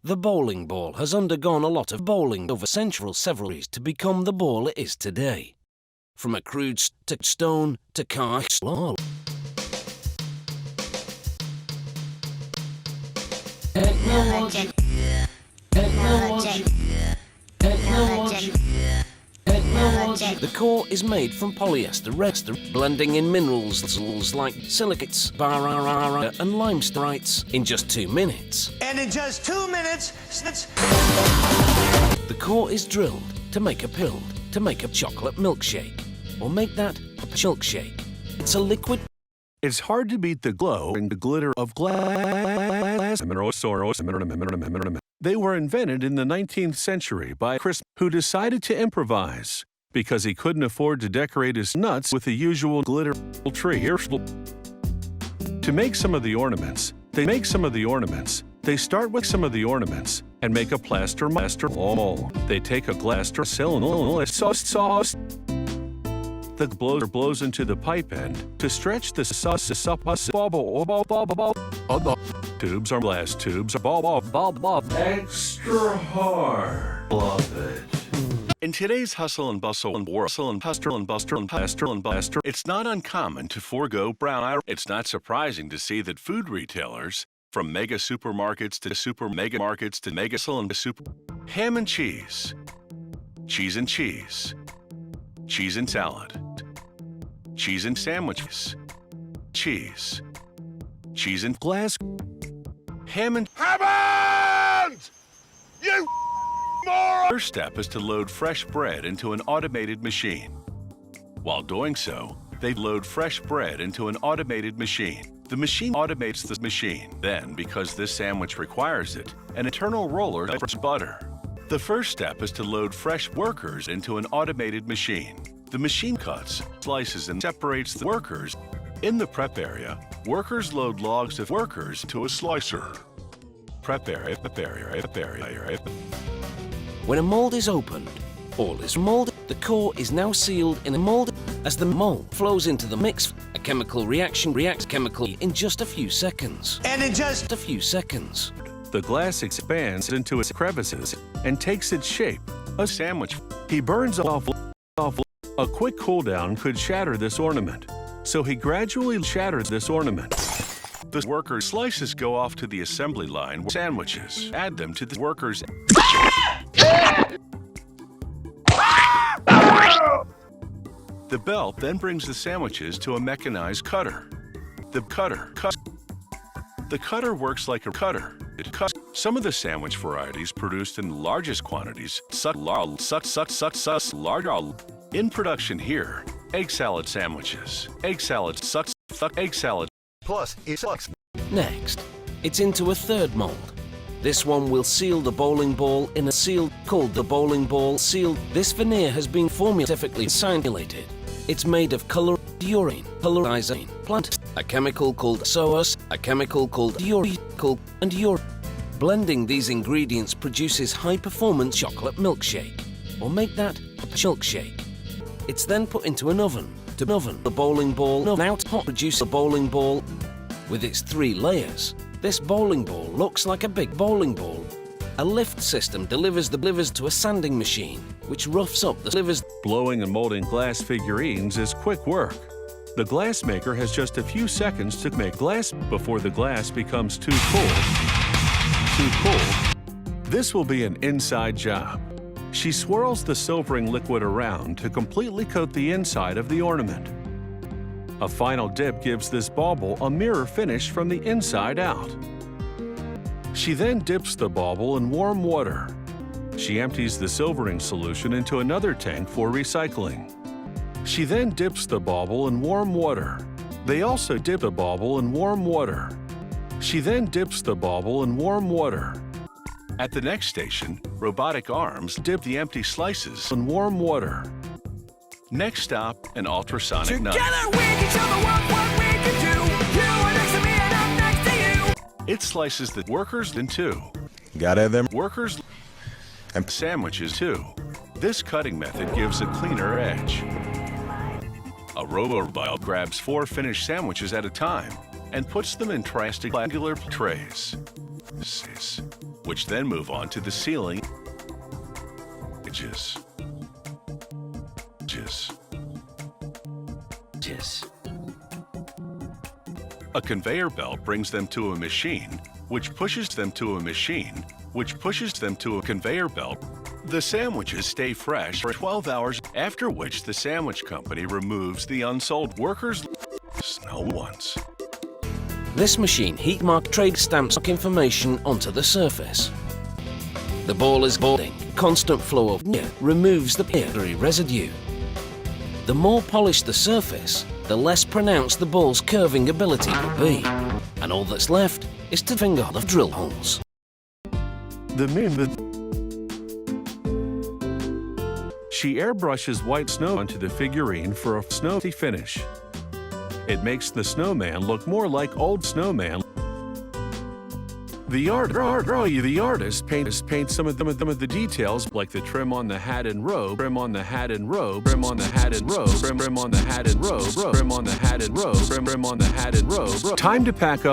The bowling ball has undergone a lot of bowling over several years to become the ball it is today. From a crude to stone to cast. Technologic. Technologic. Technologic. Technologic. The core is made from polyester blending in minerals like silicates, and limestone in just 2 minutes. And in just 2 minutes, The core is drilled to make a chocolate milkshake, or make that a milkshake. It's a liquid. It's hard to beat the glow and the glitter of glass. They were invented in the 19th century by Chris, who decided to improvise because he couldn't afford to decorate his nuts with the usual glitter tree. To make some of the ornaments, they start with some of the ornaments and make a plaster wall. They take a plaster sauce. The blower blows into the pipe end to stretch the sauce bubble. Tubes are glass tubes. Extra hard. Love it. In today's hustle and bustle and buster, it's not uncommon to forego brown eye. It's not surprising to see that food retailers, from mega supermarkets to super mega markets to mega and super, ham and cheese, cheese and cheese, cheese and salad, cheese and sandwiches, cheese and glass, ham and Hammond! You moron! First step is to load fresh bread into an automated machine. While doing so, they load fresh bread into an automated machine. The machine automates the machine. Then, because this sandwich requires it, an internal roller does butter. The first step is to load fresh workers into an automated machine. The machine cuts, slices, and separates the workers. In the prep area, workers load logs of workers to a slicer. Prep area. When a mold is opened, all is molded. The core is now sealed in a mold. As the mold flows into the mix, a chemical reaction reacts chemically in just a few seconds. and in just A few seconds. The glass expands into its crevices and takes its shape, a sandwich. He burns off. A quick cool down could shatter this ornament, so he gradually shatters this ornament. The worker's slices go off to the assembly line. Sandwiches. Add them to the worker's. The belt then brings the sandwiches to a mechanized cutter. The cutter works like a cutter. It cuts. Some of the sandwich varieties produced in the largest quantities large. In production here, egg salad sandwiches. Egg salad. Plus, it sucks. Next, it's into a third mold. This one will seal the bowling ball in a seal called the bowling ball seal. This veneer has been scientifically simulated. It's made of colorizing plant, a chemical called SOS, a chemical called urine. Blending these ingredients produces high-performance chocolate milkshake, or make that a milkshake. It's then put into an oven. The bowling ball out hot produce a bowling ball with its 3 layers. This bowling ball looks like a big bowling ball. A lift system delivers to a sanding machine, which roughs up the livers. Blowing and molding glass figurines is quick work. The glass maker has just a few seconds to make glass before the glass becomes too cool. This will be an inside job. She swirls the silvering liquid around to completely coat the inside of the ornament. A final dip gives this bauble a mirror finish from the inside out. She then dips the bauble in warm water. She empties the silvering solution into another tank for recycling. She then dips the bauble in warm water. They also dip the bauble in warm water. She then dips the bauble in warm water. At the next station, robotic arms dip the empty slices in warm water. Next stop, an ultrasonic knife. Together we can show the world what we can do. You are next to me and I'm next to you. It slices the workers in 2. Gotta have them. Workers and sandwiches too. This cutting method gives a cleaner edge. A robot grabs 4 finished sandwiches at a time and puts them in triangular trays. which then move on to the ceiling edges. A conveyor belt brings them to a machine, which pushes them to a machine, which pushes them to a conveyor belt. The sandwiches stay fresh for 12 hours, after which the sandwich company removes the unsold workers' snow ones. This machine heat mark trade stamps information onto the surface. The ball is boarding. Constant flow of air removes the airy residue. The more polished the surface, the less pronounced the ball's curving ability will be, and all that's left is to finger the drill holes. She airbrushes white snow onto the figurine for a snowy finish. It makes the snowman look more like old snowman. The artist paints some of the details, like the trim on the hat and robe, trim on the hat and robe, trim on the hat and robe, trim on the hat and robe, trim on the hat and robe, trim on the hat and robe. Time to pack up